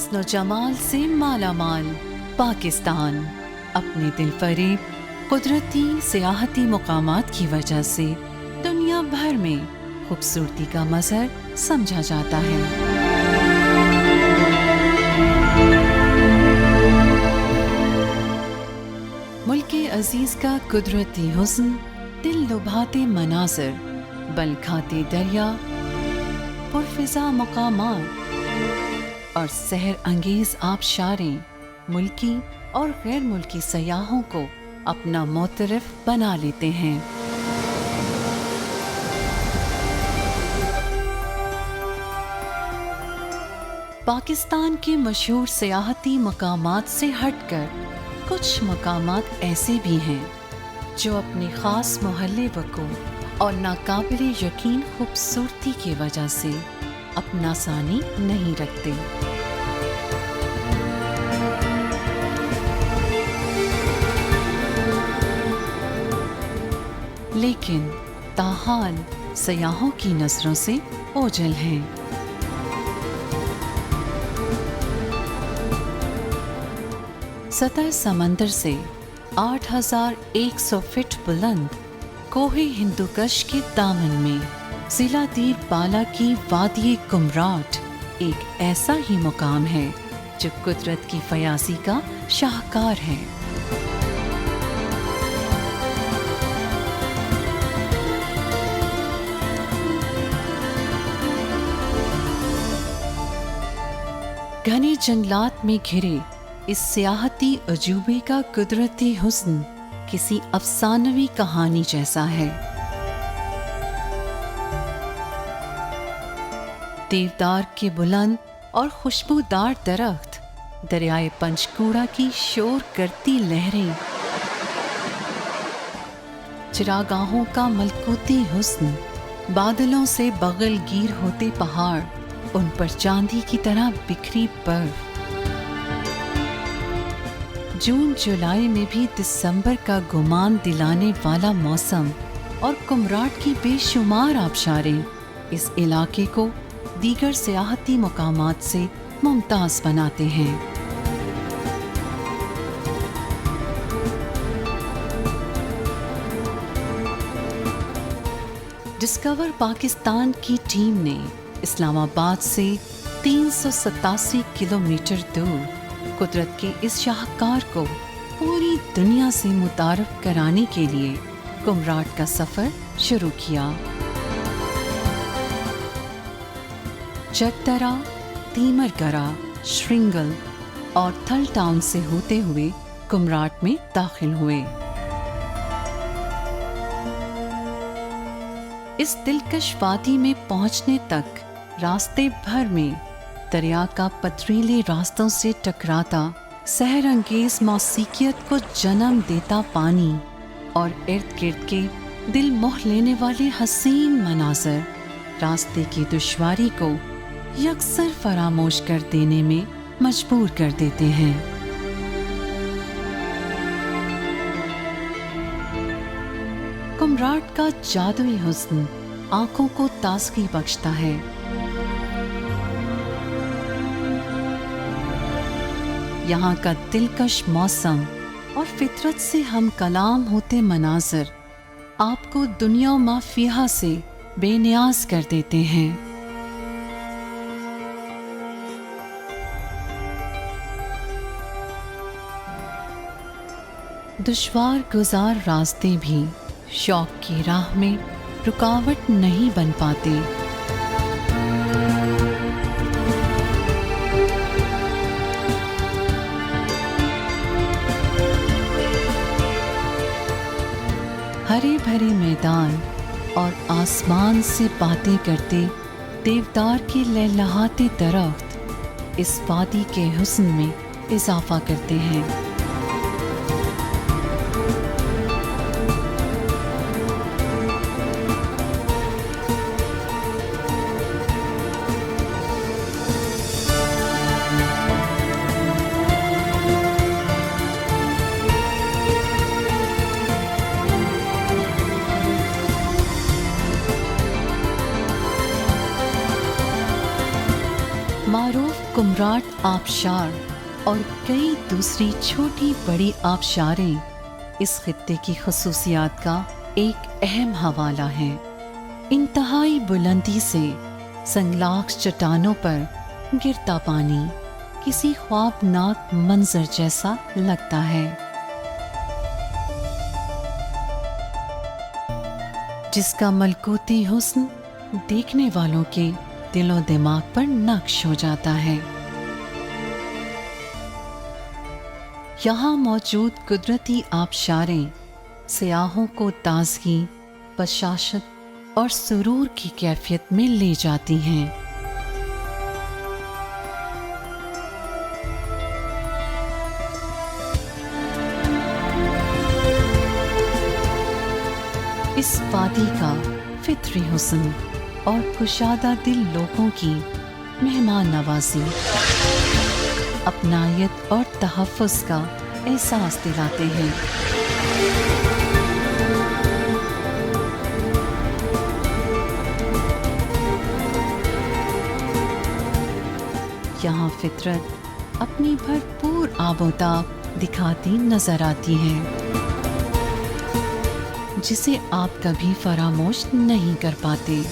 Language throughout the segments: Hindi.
हुस्न जमाल से माला माल पाकिस्तान अपने दिलफरेब कुदरती सियाहती मकामात की वजह से दुनिया भर में खूबसूरती का मज़हर समझा जाता है। मुल्क अजीज का कुदरती हुस्न, दिल लुभाते मनाज़र, बल खाते दरिया, पुरफ़िज़ा मकामात और सहर अंगेज आबशारें मुल्की और गैर मुल्की सयाहों को अपना मोतरफ बना लेते हैं। पाकिस्तान के मशहूर सियाहती मकामात से हटकर कुछ मकामात ऐसे भी हैं जो अपनी ख़ास मोहल्ले वक़ूफ़ और नाकाबिले यकीन खूबसूरती की वजह से अपना सानी नहीं रखते। लेकिन ताहाल सयाहों की नज़रों से ओझल हैं। सतह समंदर से 8100 फीट बुलंद कोहे हिंदुकश के दामन में ज़िला दीर बाला की वादी कुमराट एक ऐसा ही मुकाम है जो कुदरत की फयाज़ी का शाहकार है। घने जंगलात में घिरे इस सियाहती अजूबे का कुदरती हुस्न किसी अफसानवी कहानी जैसा है। देवदार के बुलंद और खुशबूदार दरख्त, दरियाए पंचकूड़ा की शोर करती लहरें, चिरागाहों का मलकूती हुस्न, बादलों से बगल गिर होते पहाड़, उन पर चांदी की तरह बिखरी बर्फ, जून जुलाई में भी दिसंबर का गुमान दिलाने वाला मौसम और कुमराट की बेशुमार आबशारें इस इलाके को दीगर सियाहती मकामात से मुमताज़ बनाते हैं। डिस्कवर पाकिस्तान की टीम ने इस्लामाबाद से 387 किलोमीटर दूर कुदरत के इस शाहकार को पूरी दुनिया से मुतारफ कराने के लिए कुमराट का सफ़र शुरू किया। चकदरा, तीमरगरा, श्रृंगल और थल टाउन से होते हुए कुमराट में दाखिल हुए। इस दिलकश वादी में पहुंचने तक रास्ते भर में दरिया का पथरीले रास्तों से टकराता सहर अंगेज मौसीकियत को जन्म देता पानी और इर्द गिर्द के दिल मोह लेने वाले हसीन मनाज़र रास्ते की दुश्वारी को यकसर फरामोश कर देने में मजबूर कर देते हैं। कुमराट का जादुई हुस्न आंखों को ताजगी बख्शता है। यहाँ का दिलकश मौसम और फितरत से हम कलाम होते मनाज़र आपको दुनिया माफिया से बेनियाज कर देते हैं। दुश्वार गुजार रास्ते भी शौक की राह में रुकावट नहीं बन पाते। हरे भरे मैदान और आसमान से बातें करते देवदार के लहलहाते दरख्त इस वादी के हुस्न में इजाफा करते हैं। मारूफ कुमराट आबशार और कई दूसरी छोटी बड़ी आबशारें इस खित्ते की खसूसियात का एक अहम हवाला है। इंतहाई बुलंदी से संगलाख चट्टानों पर गिरता पानी किसी ख्वाबनाक मंजर जैसा लगता है, जिसका मलकूती हुस्न देखने वालों के दिलो दिमाग पर नक्श हो जाता है। यहाँ मौजूद कुदरती आबशारें सयाहों को ताजगी, बशाशत और सुरूर की कैफियत में ले जाती हैं। इस वादी का फित्री हुस्न और कुशादा दिल लोगों की मेहमान नवाजी अपनायत और तहफ़्फ़ुज़ का एहसास दिलाते हैं। यहाँ फितरत अपनी भरपूर आबोताब दिखाती नजर आती है, जिसे आप कभी फरामोश नहीं कर पाते।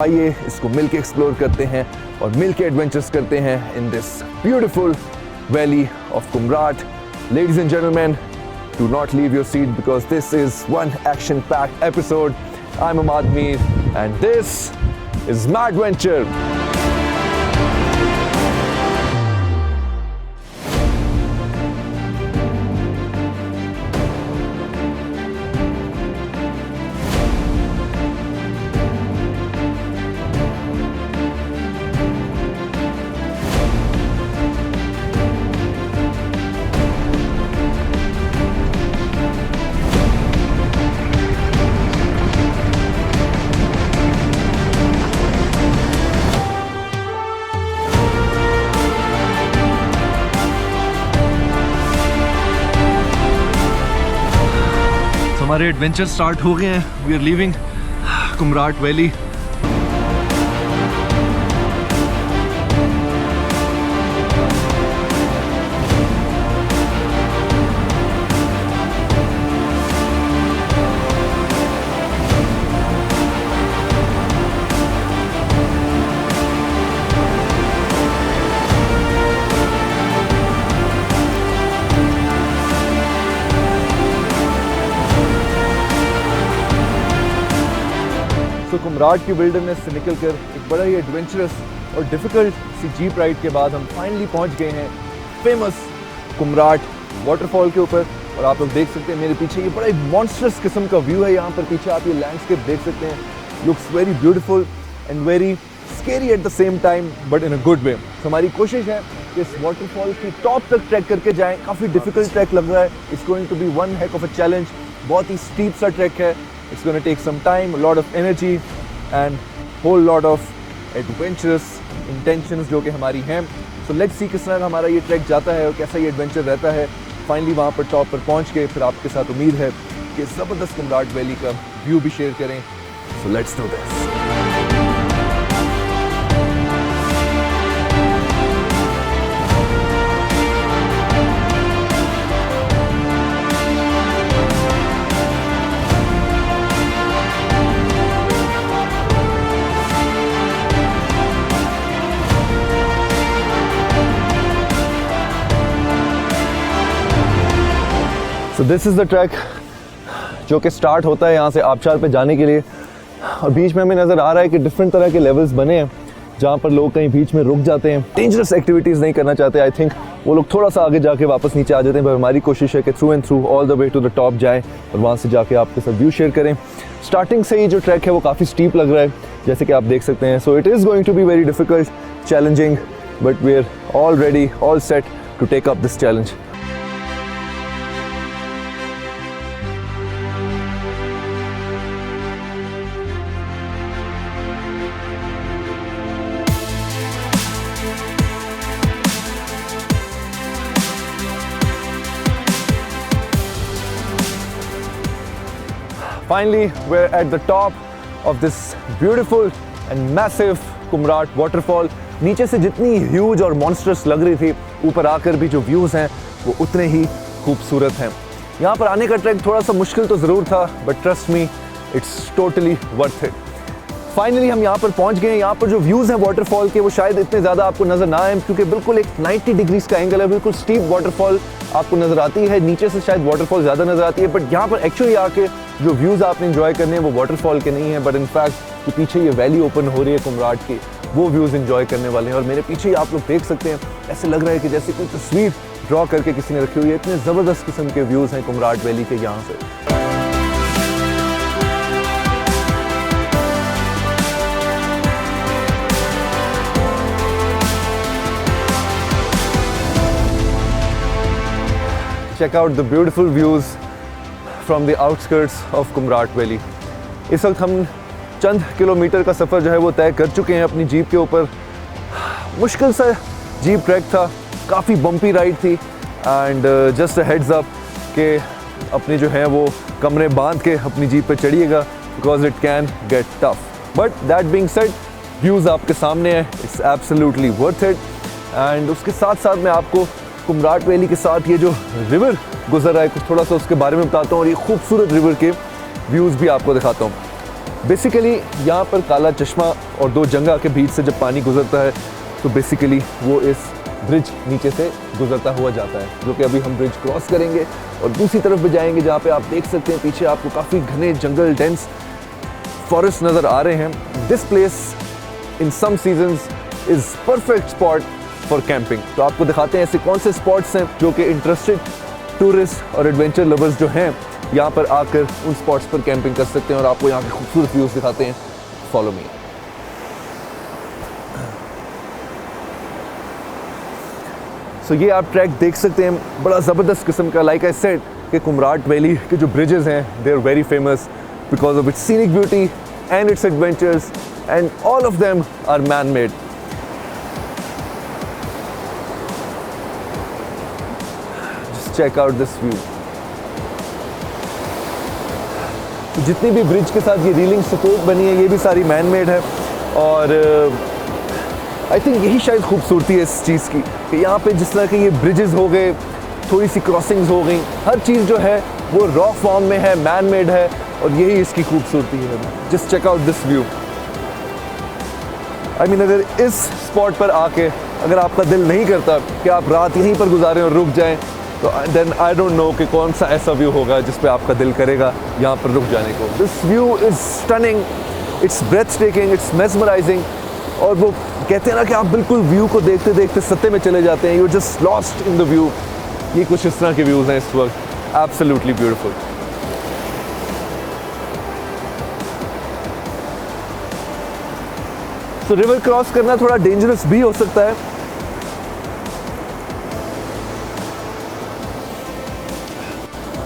आइए इसको मिलके एक्सप्लोर करते हैं और मिलके एडवेंचर्स करते हैं in this beautiful valley of Kumrat. Ladies and gentlemen, do not leave your seat because this is one action-packed episode. I'm Ahmad Mir and this is Madventure. हमारे एडवेंचर स्टार्ट हो गए हैं। We are leaving Kumrat valley. तो कुमराट की विल्डरनेस से निकलकर एक बड़ा ही एडवेंचरस और डिफ़िकल्ट सी जीप राइड के बाद हम फाइनली पहुंच गए हैं फेमस कुमराट वाटरफॉल के ऊपर। और आप लोग देख सकते हैं मेरे पीछे ये बड़ा ही मॉन्स्टरस किस्म का व्यू है। यहाँ पर पीछे आप ये लैंडस्केप देख सकते हैं। Looks very beautiful and very scary at the same time, but in a good way. तो हमारी कोशिश है कि इस वाटरफॉल की टॉप तक ट्रैक करके जाएँ। काफ़ी डिफ़िकल्ट ट्रैक लग रहा है। It's going to be one heck of a challenge. बहुत ही स्टीप सा ट्रैक है। It's going to take some time, a lot of energy and whole lot of adventurous intentions जो कि हमारी हैं। So let's see किस तरह हमारा ये ट्रैक जाता है और कैसा ये एडवेंचर रहता है। फाइनली वहाँ पर टॉप पर पहुँच के फिर आपके साथ उम्मीद है कि ज़बरदस्त कुमराट वैली का व्यू भी शेयर करें। So let's do this. So this is the track जो कि स्टार्ट होता है यहाँ से आबशार पे जाने के लिए। और बीच में हमें नज़र आ रहा है कि डिफरेंट तरह के लेवल्स बने हैं जहाँ पर लोग कहीं बीच में रुक जाते हैं, डेंजरस एक्टिविटीज़ नहीं करना चाहते। आई थिंक वो लोग थोड़ा सा आगे जाके वापस नीचे आ जाते हैं। पर हमारी कोशिश है कि through and through all the way to the top जाएँ और वहाँ से जाके आपके साथ व्यू शेयर करें। स्टार्टिंग से ही जो ट्रैक है वो काफ़ी स्टीप लग रहा है, जैसे कि आप देख सकते हैं। So it is going to be very difficult, challenging, but we are all ready, all set to take up this challenge. Finally, we're at the top of this beautiful and massive Kumrat waterfall. नीचे से जितनी ह्यूज और मॉन्स्टरस लग रही थी, ऊपर आकर भी जो व्यूज़ हैं वो उतने ही खूबसूरत हैं। यहाँ पर आने का ट्रैक थोड़ा सा मुश्किल तो ज़रूर था, but trust me, it's totally worth it. Finally हम यहाँ पर पहुँच गए हैं। यहाँ पर जो व्यूज़ हैं वाटरफॉल के वो शायद इतने ज़्यादा आपको नज़र ना आए, क्योंकि बिल्कुल एक 90 डिग्रीज़ का एंगल है, बिल्कुल स्टीप वाटरफॉल आपको नज़र आती है। नीचे से शायद वाटरफॉल ज़्यादा नज़र आती है, बट यहाँ पर एक्चुअली आके जो व्यूज़ आपने इंजॉय करने हैं वो वाटरफॉल के नहीं है, बट इनफैक्ट जो पीछे ये वैली ओपन हो रही है कुमराट की, वो व्यूज़ इंजॉय करने वाले हैं। और मेरे पीछे ही आप लोग देख सकते हैं, ऐसे लग रहा है कि जैसे कोई तस्वीर ड्रॉ करके किसी ने रखी हुई है। इतने ज़बरदस्त किस्म के व्यूज़ हैं कुमराट वैली के यहाँ से। Check out the beautiful views from the outskirts of Kumrat valley. इस वक्त हम चंद किलोमीटर का सफ़र जो है वो तय कर चुके हैं अपनी जीप के ऊपर। मुश्किल सा जीप ट्रैक था, काफ़ी बम्पी राइड थी, एंड जस्ट हेड्स अप के अपनी जो है वो कमरे बांध के अपनी जीप पे चढ़िएगा, because it can get tough. But that being said, views आपके सामने है, it's absolutely worth it. And उसके साथ साथ मैं आपको कुमराट वैली के साथ ये जो रिवर गुजर रहा है कुछ थोड़ा सा उसके बारे में बताता हूँ, और ये खूबसूरत रिवर के व्यूज़ भी आपको दिखाता हूँ। बेसिकली यहाँ पर काला चश्मा और दो जंगा के बीच से जब पानी गुजरता है तो बेसिकली वो इस ब्रिज नीचे से गुजरता हुआ जाता है, जो कि अभी हम ब्रिज क्रॉस करेंगे और दूसरी तरफ भी जाएंगे, जहाँ पे आप देख सकते हैं पीछे आपको काफ़ी घने जंगल, डेंस फॉरेस्ट नज़र आ रहे हैं। This place in some seasons is perfect spot for camping. तो आपको दिखाते हैं ऐसे कौन से स्पॉट्स हैं जो कि इंटरेस्टेड टूरिस्ट और एडवेंचर लवर्स जो हैं यहाँ पर आकर उन स्पॉट्स पर कैंपिंग कर सकते हैं, और आपको यहाँ के खूबसूरत व्यूज़ दिखाते हैं। Follow me. सो ये आप ट्रैक देख सकते हैं, बड़ा ज़बरदस्त किस्म का। लाइक आई सेड कि कुमराट वैली के जो ब्रिजेस हैं they are very famous because of its scenic beauty and its adventures, and all of them are man made. Check out this view. तो जितनी भी ब्रिज के साथ ये रीलिंग सपोर्ट बनी है ये भी सारी मैन मेड है, और आई थिंक यही शायद खूबसूरती है इस चीज़ की कि यहाँ पे जिस तरह के ये ब्रिजेस हो गए, थोड़ी सी क्रॉसिंग्स हो गई, हर चीज़ जो है वो रॉ फॉर्म में है, मैन मेड है, और यही इसकी खूबसूरती है। Just check out this view. I mean अगर इस स्पॉट पर आके अगर आपका दिल नहीं करता कि आप रात यहीं पर गुजारें और रुक जाएं, तो देन आई डोंट नो कि कौन सा ऐसा व्यू होगा जिस पे आपका दिल करेगा यहाँ पर रुक जाने को। This view is stunning, it's breath taking, it's mesmerising, और वो कहते हैं ना कि आप बिल्कुल व्यू को देखते देखते सत्ते में चले जाते हैं, you just lost in the view. ये कुछ इस तरह के व्यूज़ हैं इस वक्त, एब्सोल्युटली ब्यूटीफुल। तो रिवर क्रॉस करना थोड़ा डेंजरस भी हो सकता है।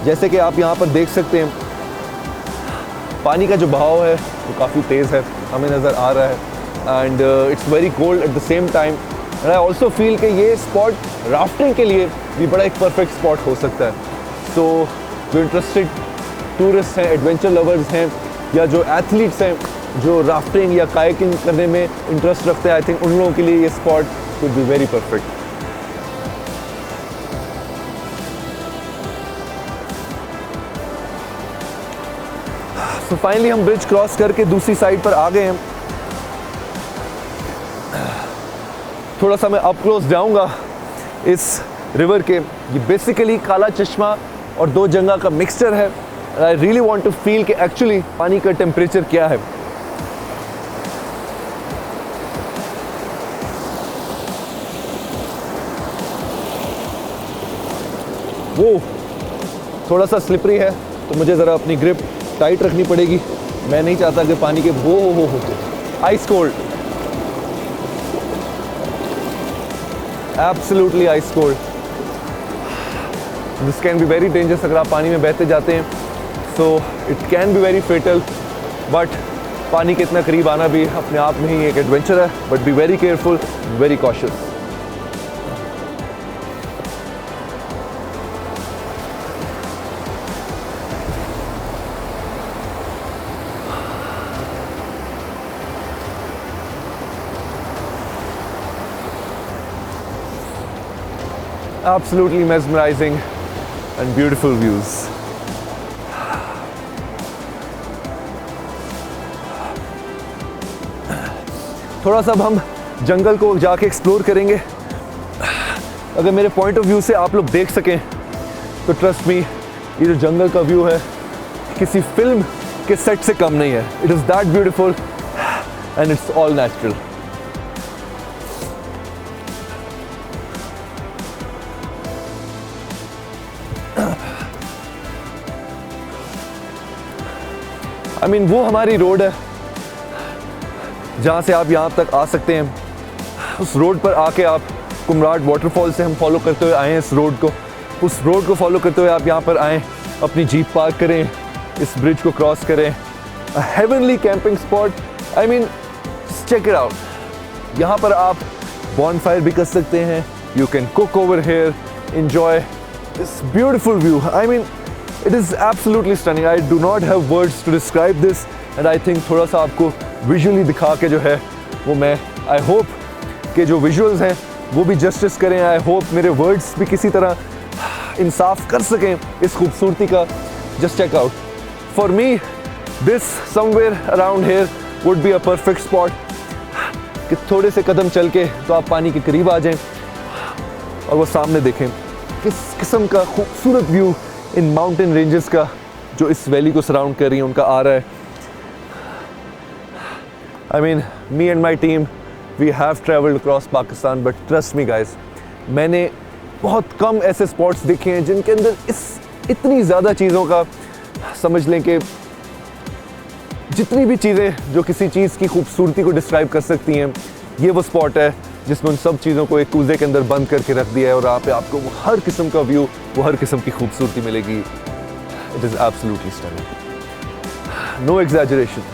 जैसे कि आप यहाँ पर देख सकते हैं पानी का जो बहाव है वो काफ़ी तेज़ है, हमें नज़र आ रहा है, and it's very cold at the same time. And I also feel कि ये स्पॉट राफ्टिंग के लिए भी बड़ा एक परफेक्ट स्पॉट हो सकता है। सो जो इंटरेस्टेड टूरिस्ट हैं, एडवेंचर लवर्स हैं, या जो एथलीट्स हैं जो राफ्टिंग या कायाकिंग करने में इंटरेस्ट रखते हैं, आई थिंक उन लोगों के लिए ये spot would be very perfect. तो फाइनली हम ब्रिज क्रॉस करके दूसरी साइड पर आ गए हैं। थोड़ा सा मैं अप क्लोज जाऊंगा इस रिवर के। ये बेसिकली काला चश्मा और दो जंगा का मिक्सचर है। I really want to feel कि एक्चुअली पानी का टेम्परेचर क्या है। वो थोड़ा सा स्लिपरी है तो मुझे ज़रा अपनी ग्रिप टाइट रखनी पड़ेगी। मैं नहीं चाहता कि पानी के हो ice cold, absolutely ice cold. This can be very dangerous अगर आप पानी में बहते जाते हैं, so it can be very fatal. But पानी के इतना करीब आना भी अपने आप में ही एक एडवेंचर है, but be very careful, very cautious. Absolutely mesmerizing and beautiful views. थोड़ा सा अब हम जंगल को जाके एक्सप्लोर करेंगे। अगर मेरे पॉइंट ऑफ व्यू से आप लोग देख सकें तो ट्रस्ट मी, ये जो जंगल का व्यू है किसी फिल्म के सेट से कम नहीं है। It is that beautiful and it's all natural. I mean वो हमारी रोड है जहाँ से आप यहाँ तक आ सकते हैं। उस रोड पर आके आप कुमराट वाटरफॉल से हम फॉलो करते हुए आए हैं इस रोड को। उस रोड को फॉलो करते हुए आप यहाँ पर आएँ, अपनी जीप पार्क करें, इस ब्रिज को क्रॉस करें। A heavenly camping spot. I mean check it out. यहाँ पर आप बॉनफायर भी कर सकते हैं। You can cook over here, enjoy this beautiful view. I mean it is absolutely stunning. I do not have words to describe this and I think थोड़ा सा आपको विजुअली दिखा के जो है वो मैं आई होप कि जो विजुअल्स हैं वो भी जस्टिस करें। आई होप मेरे वर्ड्स भी किसी तरह इंसाफ कर सकें इस खूबसूरती का। Just check out. For me this somewhere around here would be a perfect spot कि थोड़े से कदम चल के तो आप पानी के करीब आ जाएं और वो सामने देखें किस किस्म का खूबसूरत व्यू इन माउंटेन रेंजेस का जो इस वैली को सराउंड कर रही हैं उनका आ रहा है। I mean, me and my team, we have traveled across Pakistan, but trust me guys, मैंने बहुत कम ऐसे स्पॉट्स देखे हैं जिनके अंदर इतनी ज़्यादा चीज़ों का समझ लें कि जितनी भी चीज़ें जो किसी चीज़ की खूबसूरती को डिस्क्राइब कर सकती हैं, ये वो स्पॉट है जिसमें उन सब चीज़ों को एक कूजे के अंदर बंद करके रख दिया है और यहाँ पे आपको वो हर किस्म का व्यू, वो हर किस्म की खूबसूरती मिलेगी। It is absolutely stunning, no exaggeration.